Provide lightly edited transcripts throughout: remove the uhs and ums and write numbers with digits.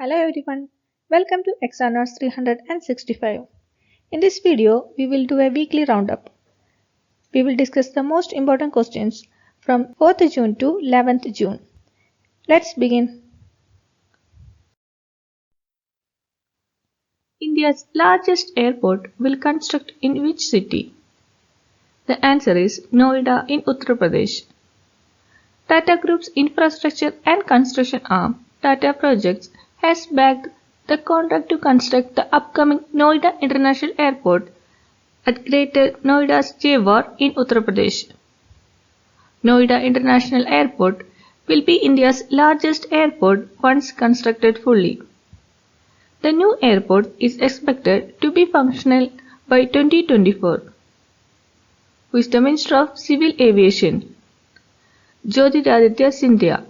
Hello everyone, welcome to ASEAN Notes 365. In this video, we will do a weekly roundup. We will discuss the most important questions from 4th June to 11th June. Let's begin. India's largest airport will construct in which city? The answer is Noida in Uttar Pradesh. Tata Group's infrastructure and construction arm, Tata Projects, has bagged the contract to construct the upcoming Noida International Airport at Greater Noida's Jewar in Uttar Pradesh. Noida International Airport will be India's largest airport once constructed fully. The new airport is expected to be functional by 2024. Who is the Minister of Civil Aviation? Jyotiraditya Scindia.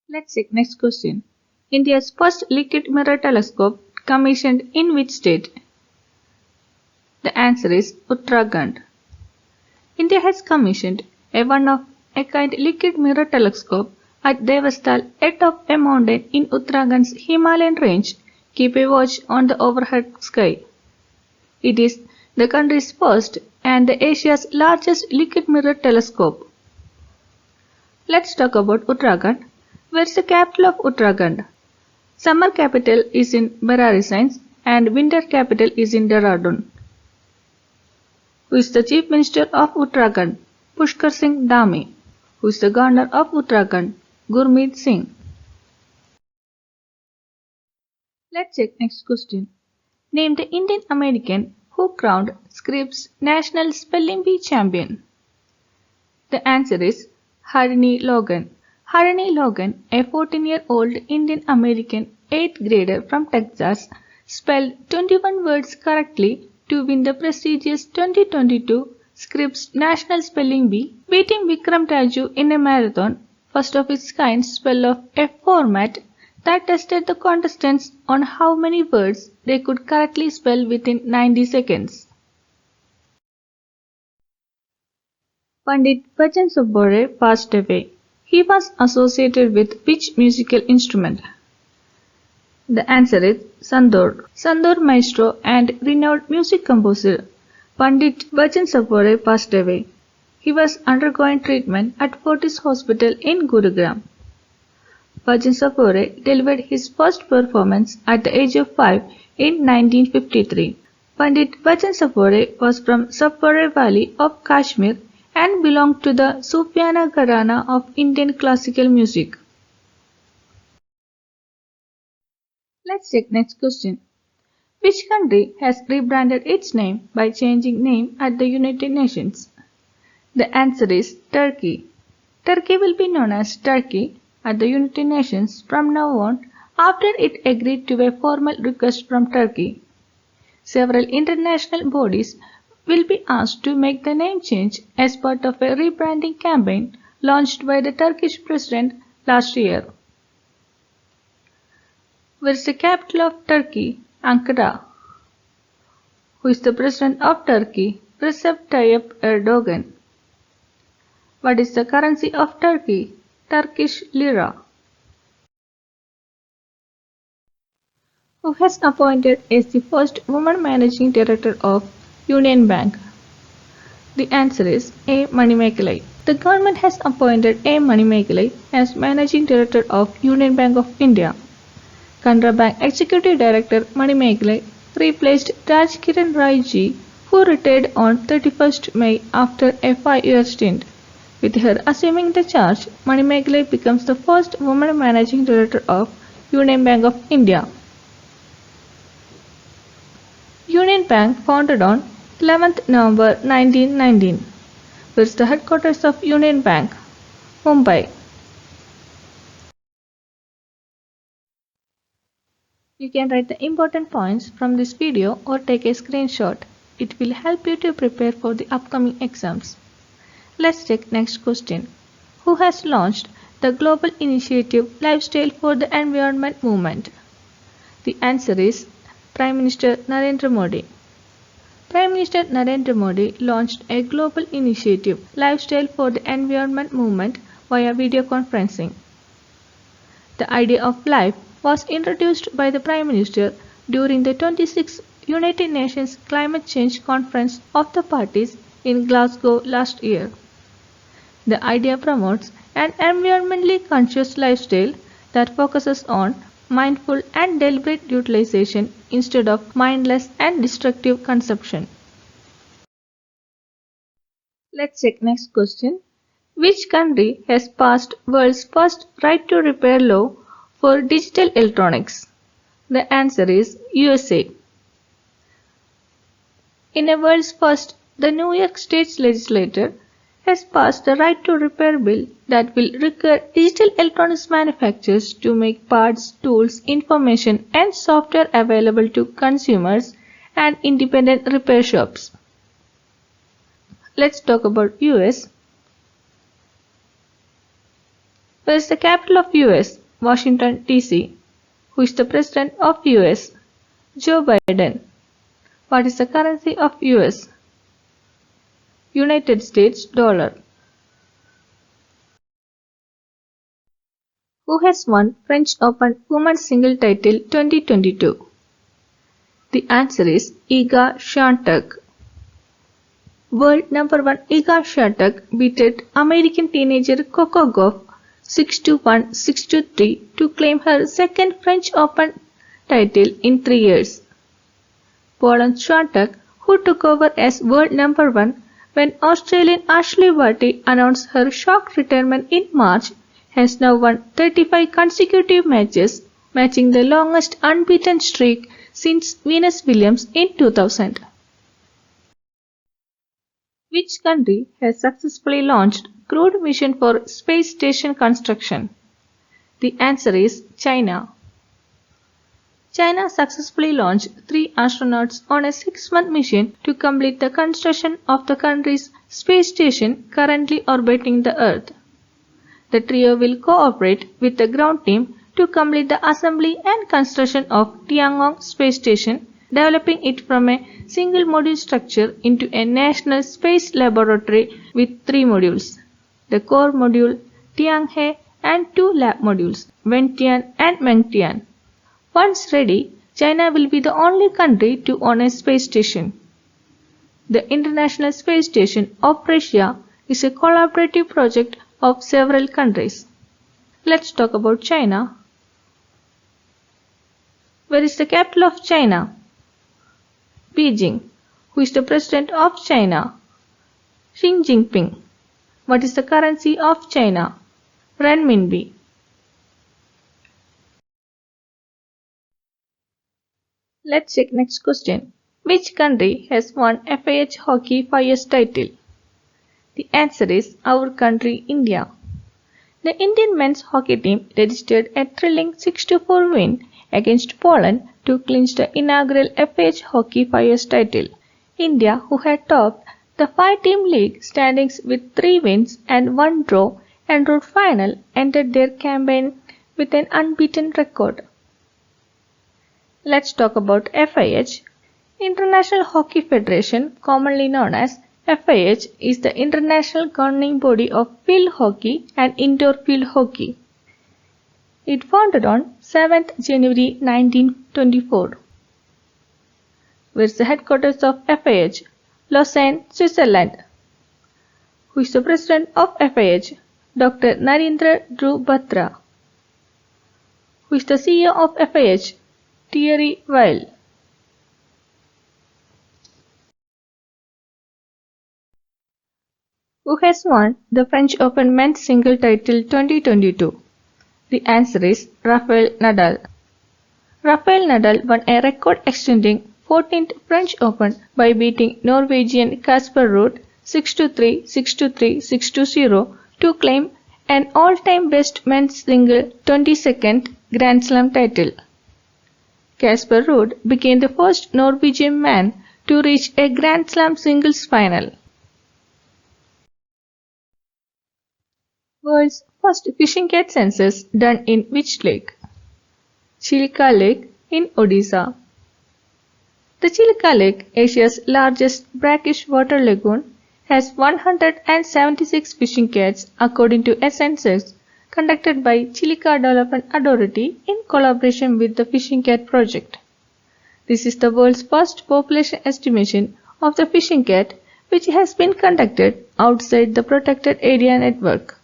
Let's check next question. India's first liquid mirror telescope commissioned in which state? The answer is Uttarakhand. India has commissioned a one-of-a-kind liquid mirror telescope at Devastal atop a mountain in Uttarakhand's Himalayan range. Keep a watch on the overhead sky. It is the country's first and Asia's largest liquid mirror telescope. Let's talk about Uttarakhand. Where is the capital of Uttarakhand? Summer capital is in Bararisans and winter capital is in Dehradun. Who is the Chief Minister of Uttarakhand? Pushkar Singh Dhami. Who is the Governor of Uttarakhand? Gurmeet Singh. Let's check next question. Name the Indian American who crowned Scripps National Spelling Bee Champion. The answer is Harini Logan. Harini Logan, a 14-year-old Indian American 8th grader from Texas, spelled 21 words correctly to win the prestigious 2022 Scripps National Spelling Bee, beating Vikram Raju in a marathon, first of its kind spell of a format that tested the contestants on how many words they could correctly spell within 90 seconds. Pandit Bhajan Subbore passed away. He was associated with which musical instrument? The answer is Sandur. Sandur maestro and renowned music composer Pandit Bhajan Subbore passed away. He was undergoing treatment at Fortis Hospital in Gurugram. Bhajan Subbore delivered his first performance at the age of 5 in 1953. Pandit Bhajan Subbore was from Subbore Valley of Kashmir and belonged to the Sufiana Gharana of Indian classical music. Let's check next question. Which country has rebranded its name by changing name at the United Nations? The answer is Turkey. Turkey will be known as Turkey at the United Nations from now on after it agreed to a formal request from Turkey. Several international bodies will be asked to make the name change as part of a rebranding campaign launched by the Turkish president last year. Where is the capital of Turkey? Ankara. Who is the president of Turkey? Recep Tayyip Erdogan. What is the currency of Turkey? Turkish lira. Who has appointed as the first woman managing director of Union Bank? The answer is A. Manimekalai. The government has appointed A. Manimekalai as managing director of Union Bank of India. Canara Bank Executive Director Manimekalai replaced Raj Kiran Rai ji, who retired on 31st May after a 5-year stint. With her assuming the charge, Manimekalai becomes the first woman managing director of Union Bank of India. Union Bank founded on 11th November 1919. Where is the headquarters of Union Bank? Mumbai. You can write the important points from this video or take a screenshot. It will help you to prepare for the upcoming exams. Let's check next question. Who has launched the global initiative Lifestyle for the Environment Movement? The answer is Prime Minister Narendra Modi. Prime Minister Narendra Modi launched a global initiative Lifestyle for the Environment Movement via video conferencing. The idea of life was introduced by the Prime Minister during the 26th United Nations Climate Change Conference of the Parties in Glasgow last year. The idea promotes an environmentally conscious lifestyle that focuses on mindful and deliberate utilization instead of mindless and destructive consumption. Let's check next question. Which country has passed world's first right to repair law for digital electronics? The answer is USA. In a world's first, the New York State legislature has passed the right to repair bill that will require digital electronics manufacturers to make parts, tools, information and software available to consumers and independent repair shops. Let's talk about US. Where is the capital of US? Washington, D.C. Who is the president of US? Joe Biden. What is the currency of US? United States dollar. Who has won French Open Women's Single title 2022? The answer is Iga Swiatek. World number 1 Iga Swiatek beat American teenager Coco Gauff 6-1, 6-3 to claim her second French Open title in 3 years. Poland's Swiatek, who took over as world number 1 when Australian Ashley Barty announced her shock retirement in March, has now won 35 consecutive matches, matching the longest unbeaten streak since Venus Williams in 2000. Which country has successfully launched crewed mission for space station construction? The answer is China. China successfully launched 3 astronauts on a 6-month mission to complete the construction of the country's space station currently orbiting the Earth. The trio will cooperate with the ground team to complete the assembly and construction of Tiangong space station, developing it from a single module structure into a national space laboratory with 3 modules: the core module, Tianhe, and 2 lab modules, Wentian and Mengtian. Once ready, China will be the only country to own a space station. The International Space Station of Russia is a collaborative project of several countries. Let's talk about China. Where is the capital of China? Beijing. Who is the president of China? Xi Jinping. What is the currency of China? Renminbi. Let's check next question. Which country has won FIH Hockey 5 years title? The answer is our country, India. The Indian men's hockey team registered a thrilling 6-4 win against Poland to clinch the inaugural FIH Hockey 5 years title. India, who had topped the 5-team league standings with 3 wins and 1 draw and road final, entered their campaign with an unbeaten record. Let's talk about FIH. International Hockey Federation, commonly known as FIH, is the international governing body of field hockey and indoor field hockey. It founded on 7th January 1924. Where is the headquarters of FIH? Lausanne, Switzerland. Who is the president of FIH? Dr. Narendra Dhruv Batra. Who is the CEO of FIH? Thierry Weil. Who has won the French Open men's single title 2022? The answer is Rafael Nadal. Rafael Nadal won a record-extending 14th French Open by beating Norwegian Casper Ruud 6-3, 6-3, 6-0 to claim an all-time best men's single 22nd Grand Slam title. Casper Ruud became the first Norwegian man to reach a Grand Slam singles final. World's first fishing cat census done in which lake? Chilka Lake in Odisha. The Chilka Lake, Asia's largest brackish water lagoon, has 176 fishing cats according to a census conducted by Chilika Development Authority in collaboration with the Fishing Cat Project. This is the world's first population estimation of the fishing cat, which has been conducted outside the protected area network.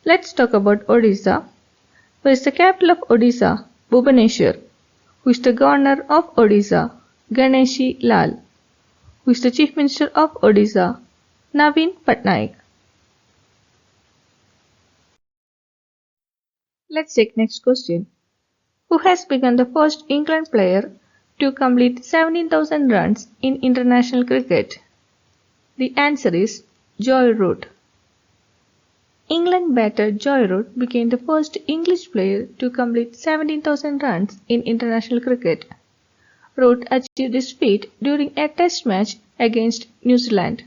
Let's talk about Odisha. Where is the capital of Odisha? Bhubaneswar. Who is the governor of Odisha? Ganeshi Lal. Who is the chief minister of Odisha? Naveen Patnaik. Let's take next question. Who has become the first England player to complete 17,000 runs in international cricket? The answer is Joy Root. England batter Joy Root became the first English player to complete 17,000 runs in international cricket. Root achieved this feat during a test match against New Zealand.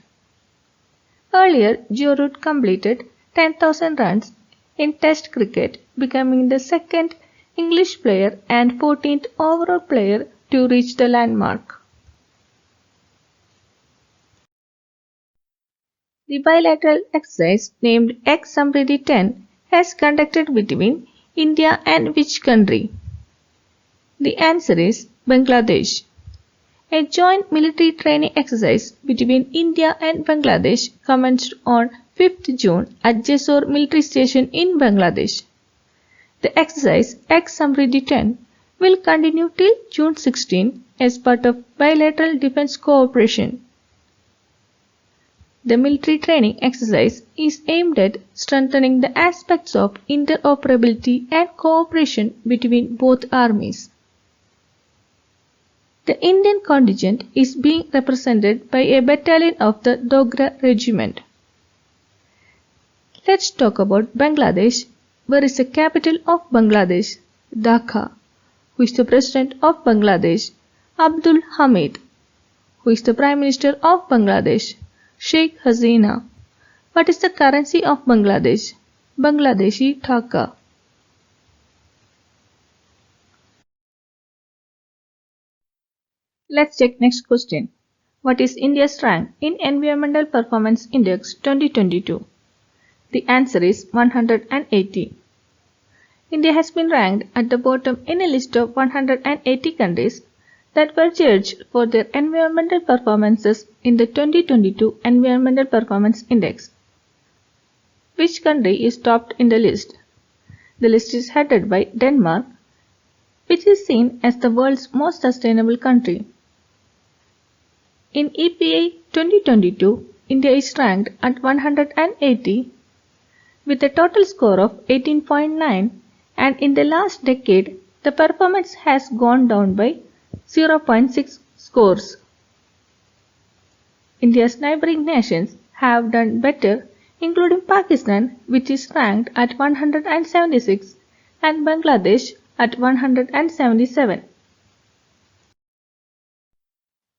Earlier, Joy Root completed 10,000 runs in Test cricket, becoming the second English player and 14th overall player to reach the landmark. The bilateral exercise named Ek Samriddhi 10 has conducted between India and which country? The answer is Bangladesh. A joint military training exercise between India and Bangladesh commenced on 5th June at Jessore military station in Bangladesh. The exercise Ek Samriddhi 10 will continue till June 16 as part of bilateral defense cooperation. The military training exercise is aimed at strengthening the aspects of interoperability and cooperation between both armies. The Indian contingent is being represented by a battalion of the Dogra Regiment. Let's talk about Bangladesh. Where is the capital of Bangladesh? Dhaka. Who is the president of Bangladesh? Abdul Hamid. Who is the Prime Minister of Bangladesh? Sheikh Hasina. What is the currency of Bangladesh? Bangladeshi Taka. Let's check next question. What is India's rank in Environmental Performance Index 2022? The answer is 180. India has been ranked at the bottom in a list of 180 countries that were judged for their environmental performances in the 2022 Environmental Performance Index. Which country is topped in the list? The list is headed by Denmark, which is seen as the world's most sustainable country. In EPA 2022, India is ranked at 180 with a total score of 18.9, and in the last decade, the performance has gone down by 0.6 scores. India's neighboring nations have done better, including Pakistan, which is ranked at 176, and Bangladesh at 177.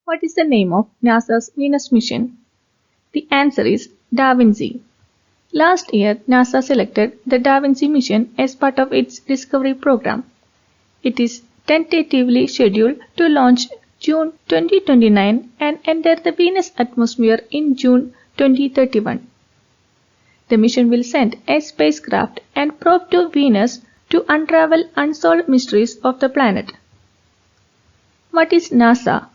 What is the name of NASA's Venus mission? The answer is Da Vinci. Last year, NASA selected the Da Vinci mission as part of its Discovery program. It is tentatively scheduled to launch June 2029 and enter the Venus atmosphere in June 2031. The mission will send a spacecraft and probe to Venus to unravel unsolved mysteries of the planet. What is NASA?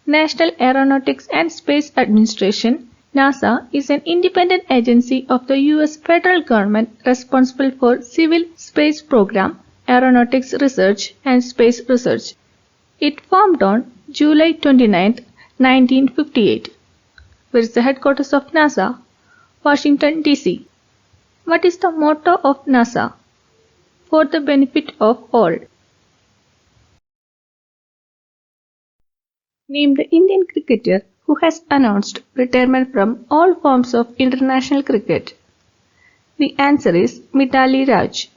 National Aeronautics and Space Administration. NASA is an independent agency of the U.S. federal government responsible for civil space program, aeronautics research, and space research. It formed on July 29, 1958. Where is the headquarters of NASA? Washington, D.C. What is the motto of NASA? For the benefit of all. Name the Indian cricketer who has announced retirement from all forms of international cricket. The answer is Mithali Raj.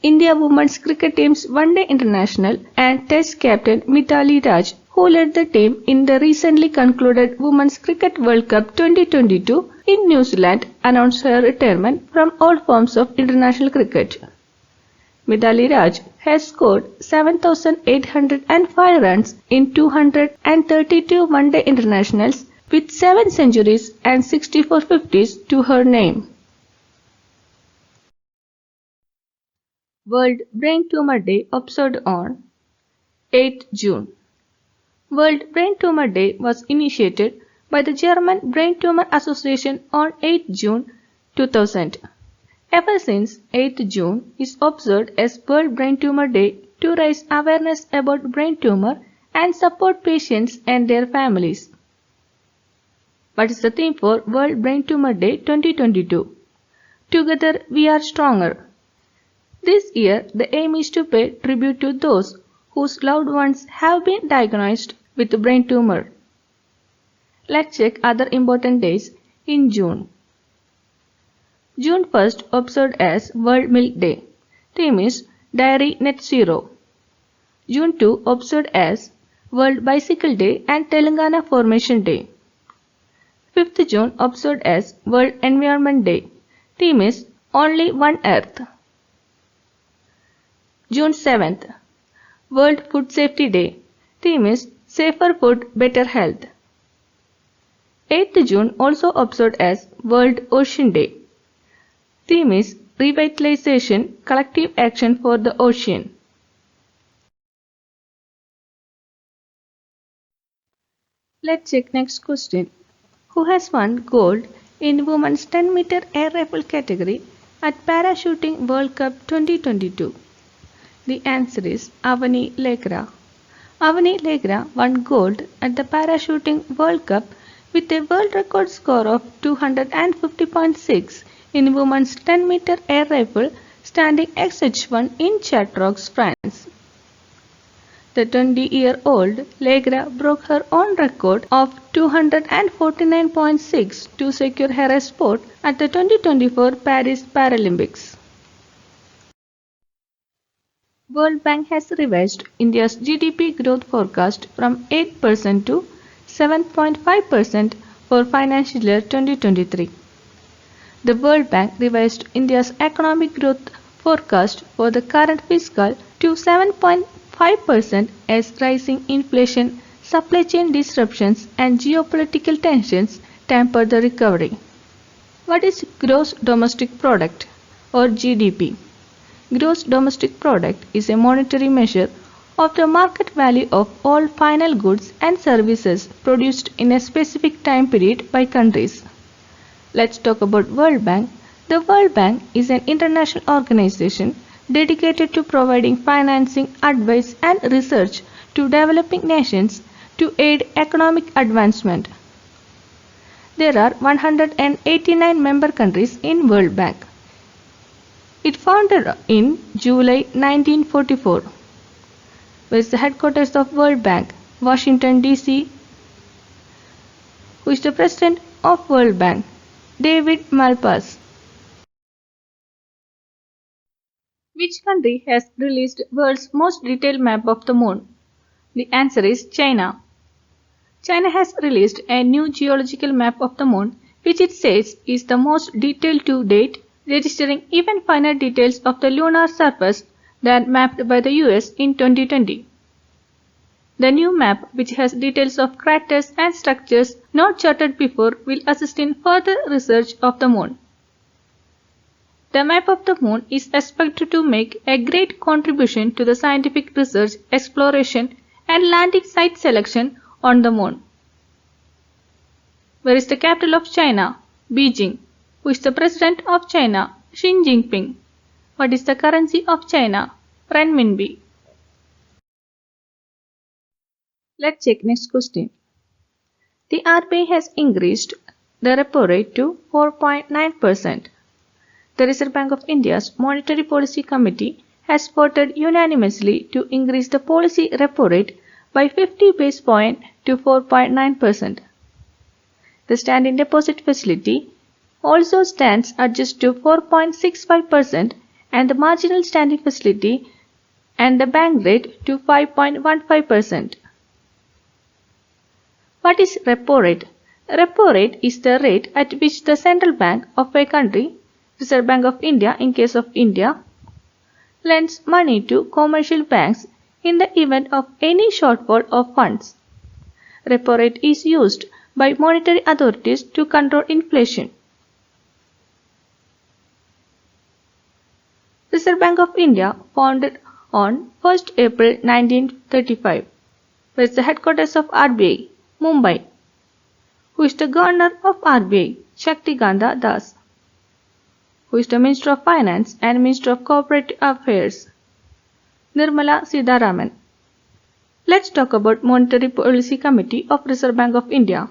India women's cricket team's one-day international and test captain Mithali Raj, who led the team in the recently concluded Women's Cricket World Cup 2022 in New Zealand, announced her retirement from all forms of international cricket. Mithali Raj has scored 7,805 runs in 232 one-day internationals with 7 centuries and 64 50s to her name. World Brain Tumor Day observed on 8th June. World Brain Tumor Day was initiated by the German Brain Tumor Association on 8th June 2000. Ever since, 8th June is observed as World Brain Tumor Day to raise awareness about brain tumor and support patients and their families. What is the theme for World Brain Tumor Day 2022? Together we are stronger. This year, the aim is to pay tribute to those whose loved ones have been diagnosed with brain tumor. Let's check other important days in June. June 1st observed as World Milk Day. Theme is Dairy Net Zero. June 2 observed as World Bicycle Day and Telangana Formation Day. 5th June observed as World Environment Day. Theme is Only One Earth. June 7th, World Food Safety Day. Theme is Safer Food, Better Health. 8th June also observed as World Ocean Day. Theme is Revitalization, Collective Action for the Ocean. Let's check next question. Who has won gold in Women's 10-meter air rifle category at Parachuting World Cup 2022? The answer is Avani Legra. Avani Legra won gold at the Parachuting World Cup with a world record score of 250.6 in women's 10-meter air rifle standing XH1 in Chartres, France. The 20-year-old Legra broke her own record of 249.6 to secure her spot at the 2024 Paris Paralympics. World Bank has revised India's GDP growth forecast from 8% to 7.5% for financial year 2023. The World Bank revised India's economic growth forecast for the current fiscal to 7.5% as rising inflation, supply chain disruptions and geopolitical tensions temper the recovery. What is Gross Domestic Product or GDP? Gross Domestic Product is a monetary measure of the market value of all final goods and services produced in a specific time period by countries. Let's talk about World Bank. The World Bank is an international organization dedicated to providing financing, advice and research to developing nations to aid economic advancement. There are 189 member countries in World Bank. It founded in July 1944. Where is the headquarters of World Bank? Washington, D.C. Who is the president of World Bank? David Malpass. Which country has released world's most detailed map of the moon? The answer is China. China has released a new geological map of the moon, which it says is the most detailed to date, registering even finer details of the lunar surface than mapped by the US in 2020. The new map, which has details of craters and structures not charted before, will assist in further research of the moon. The map of the moon is expected to make a great contribution to the scientific research, exploration and landing site selection on the moon. Where is the capital of China? Beijing. Who is the president of China? Xi Jinping. What is the currency of China? Renminbi. Let's check next question. The RBI has increased the repo rate to 4.9%. The Reserve Bank of India's Monetary Policy Committee has voted unanimously to increase the policy repo rate by 50 basis points to 4.9%. The standing deposit facility also stands adjusted to 4.65% and the marginal standing facility and the bank rate to 5.15%. What is repo rate? Repo rate is the rate at which the central bank of a country, Reserve Bank of India in case of India, lends money to commercial banks in the event of any shortfall of funds. Repo rate is used by monetary authorities to control inflation. Reserve Bank of India founded on 1st April 1935. Where is the headquarters of RBI? Mumbai. Who is the governor of RBI? Shaktiganda Das. Who is the Minister of Finance and Minister of Corporate Affairs? Nirmala Sitharaman. Let's talk about Monetary Policy Committee of Reserve Bank of India.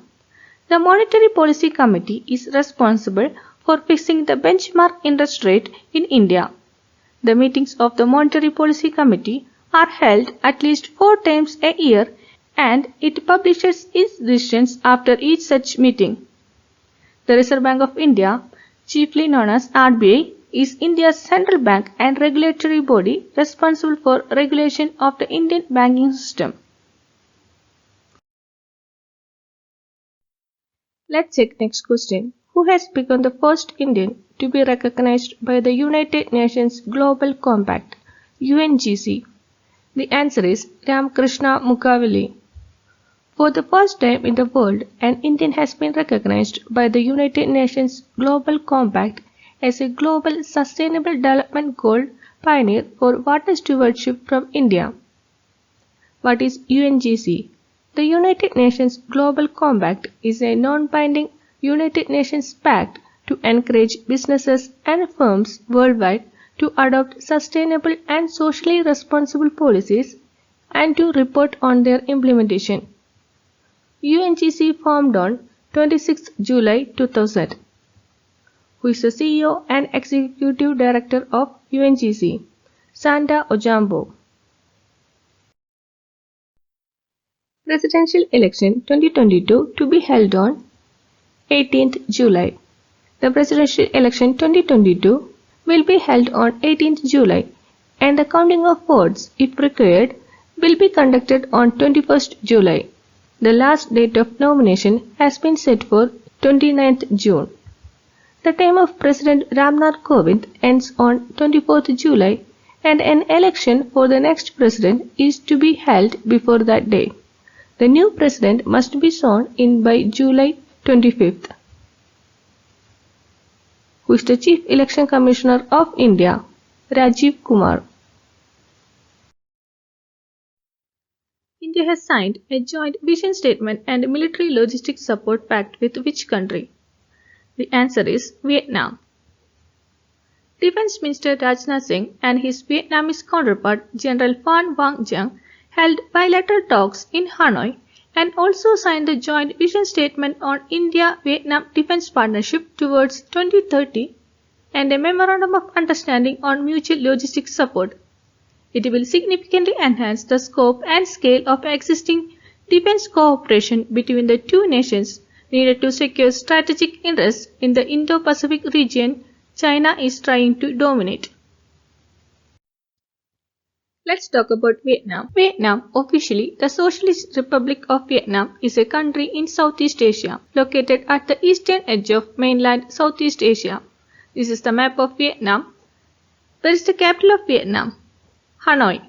The Monetary Policy Committee is responsible for fixing the benchmark interest rate in India. The meetings of the Monetary Policy Committee are held at least 4 times a year and it publishes its decisions after each such meeting. The Reserve Bank of India, chiefly known as RBI, is India's central bank and regulatory body responsible for regulation of the Indian banking system. Let's check next question. Who has become the first Indian to be recognized by the United Nations Global Compact, UNGC? The answer is Ramakrishna Mukaveli. For the first time in the world, an Indian has been recognized by the United Nations Global Compact as a global sustainable development goal pioneer for water stewardship from India. What is UNGC? The United Nations Global Compact is a non-binding United Nations pact to encourage businesses and firms worldwide to adopt sustainable and socially responsible policies and to report on their implementation. UNGC formed on 26 July 2000. Who is the CEO and Executive Director of UNGC? Sanda Ojambo. Presidential Election 2022 to be held on 18th July. The Presidential Election 2022 will be held on 18th July and the counting of votes, if required, will be conducted on 21st July. The last date of nomination has been set for 29th June. The term of President Ramnath Kovind ends on 24th July and an election for the next president is to be held before that day. The new president must be sworn in by July 25th. Who is the Chief Election Commissioner of India? Rajiv Kumar. India has signed a joint vision statement and military logistics support pact with which country? The answer is Vietnam. Defense Minister Rajnath Singh and his Vietnamese counterpart General Phan Vang Giang held bilateral talks in Hanoi and also signed the joint vision statement on India-Vietnam defense partnership towards 2030 and a memorandum of understanding on mutual logistics support. It will significantly enhance the scope and scale of existing defense cooperation between the two nations needed to secure strategic interests in the Indo-Pacific region China is trying to dominate. Let's talk about Vietnam. Vietnam, officially the Socialist Republic of Vietnam, is a country in Southeast Asia, located at the eastern edge of mainland Southeast Asia. This is the map of Vietnam. Where is the capital of Vietnam? Hanoi.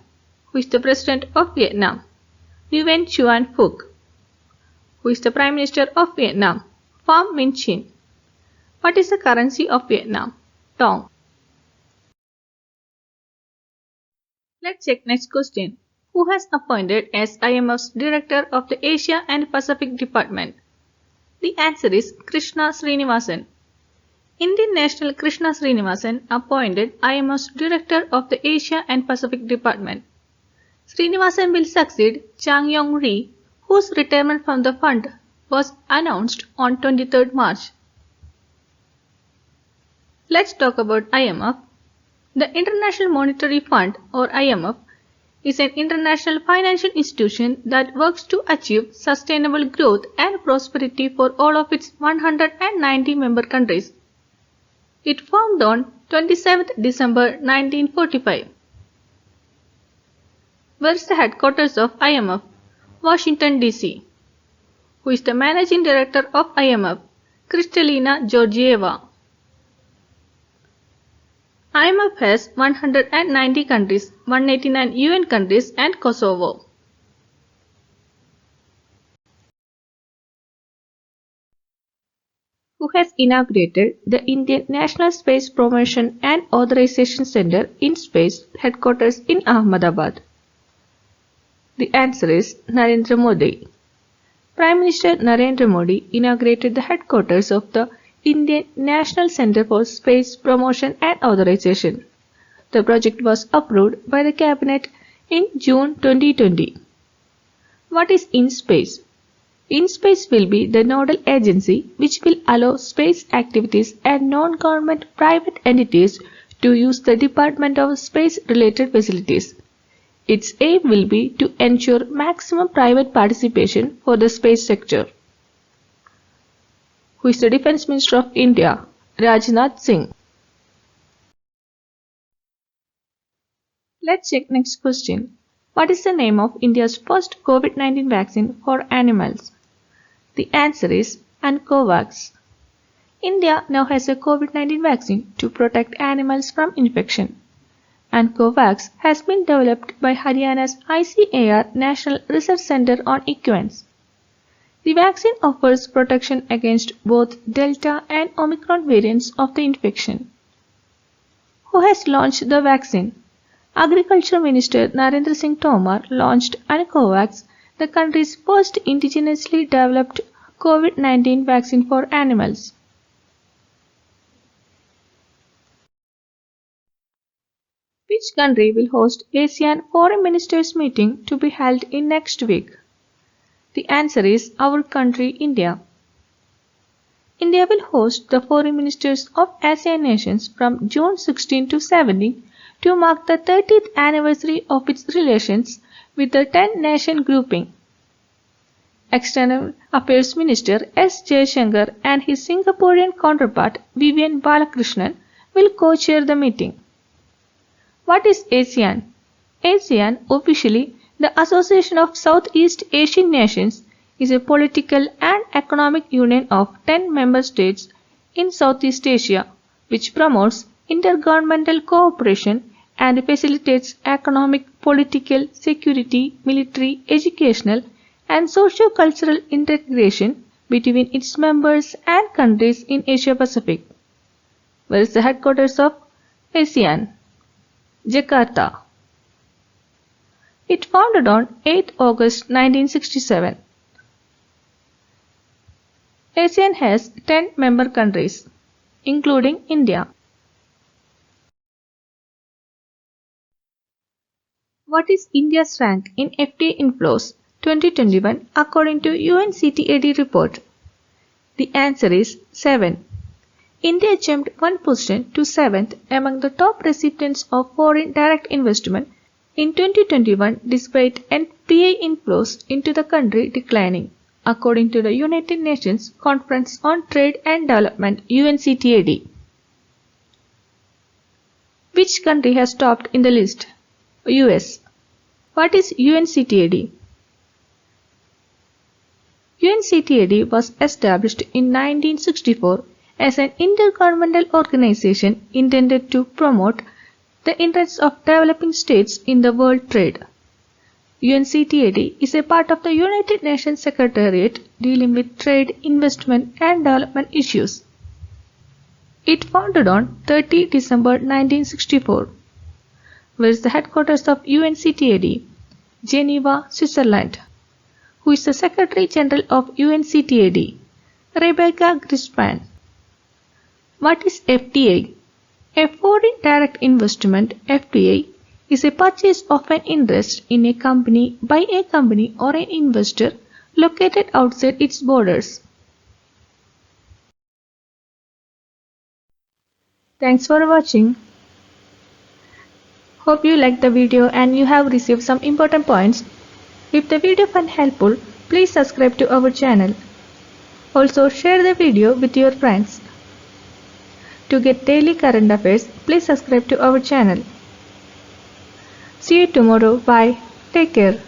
Who is the President of Vietnam? Nguyen Xuan Phuc. Who is the Prime Minister of Vietnam? Pham Minh Chinh. What is the currency of Vietnam? Dong. Let's check next question. Who has appointed as IMF's Director of the Asia and Pacific Department? The answer is Krishna Srinivasan. Indian national Krishna Srinivasan appointed IMF's Director of the Asia and Pacific Department. Srinivasan will succeed Chang Yong Rhee, whose retirement from the fund was announced on 23rd March. Let's talk about IMF. The International Monetary Fund, or IMF, is an international financial institution that works to achieve sustainable growth and prosperity for all of its 190 member countries. It formed on 27th December 1945. Where is the headquarters of IMF? Washington, D.C. Who is the Managing Director of IMF? Kristalina Georgieva. IMF has 190 countries, 189 UN countries and Kosovo. who has inaugurated the Indian National Space Promotion and Authorization Center in Space headquarters in Ahmedabad? The answer is Narendra Modi. Prime Minister Narendra Modi inaugurated the headquarters of the Indian National Center for Space Promotion and Authorization. The project was approved by the Cabinet in June 2020. What is InSpace? InSpace will be the nodal agency which will allow space activities and non-government private entities to use the Department of Space-related facilities. Its aim will be to ensure maximum private participation for the space sector. Who is the Defence Minister of India? Rajnath Singh. Let's check next question. What is the name of India's first COVID-19 vaccine for animals? The answer is Ancovax. India now has a COVID-19 vaccine to protect animals from infection. Ancovax has been developed by Haryana's ICAR National Research Centre on Equines. The vaccine offers protection against both Delta and Omicron variants of the infection. Who has launched the vaccine? Agriculture Minister Narendra Singh Tumor launched Ancovax, the country's first indigenously developed COVID-19 vaccine for animals. Which country will host ASEAN Foreign Ministers meeting to be held in next week? The answer is our country, India. India will host the Foreign Ministers of ASEAN nations from June 16 to 17 to mark the 30th anniversary of its relations with the 10-nation grouping. External Affairs Minister S. Jaishankar and his Singaporean counterpart Vivian Balakrishnan will co-chair the meeting. What is ASEAN? ASEAN, officially the Association of Southeast Asian Nations, is a political and economic union of 10 member states in Southeast Asia, which promotes intergovernmental cooperation and facilitates economic, political, security, military, educational, and socio-cultural integration between its members and countries in Asia-Pacific. Where is the headquarters of ASEAN? Jakarta. It founded on 8 August 1967. ASEAN has 10 member countries, including India. What is India's rank in FTA inflows 2021 according to UNCTAD report? The answer is 7. India jumped one position to 7th among the top recipients of foreign direct investment in 2021 despite FTA inflows into the country declining, according to the United Nations Conference on Trade and Development UNCTAD. Which country has topped in the list? US. What is UNCTAD? UNCTAD was established in 1964 as an intergovernmental organization intended to promote the interests of developing states in the world trade. UNCTAD is a part of the United Nations Secretariat dealing with trade, investment and development issues. It founded on 30 December 1964. Where is the headquarters of UNCTAD? Geneva, Switzerland. Who is the Secretary General of UNCTAD? Rebecca Grispan. What is FTA? A foreign direct investment (FDI) is a purchase of an interest in a company by a company or an investor located outside its borders. Thanks for watching. Hope you liked the video and you have received some important points. If the video found helpful, please subscribe to our channel. Also share the video with your friends. To get daily current affairs, please subscribe to our channel. See you tomorrow. Bye. Take care.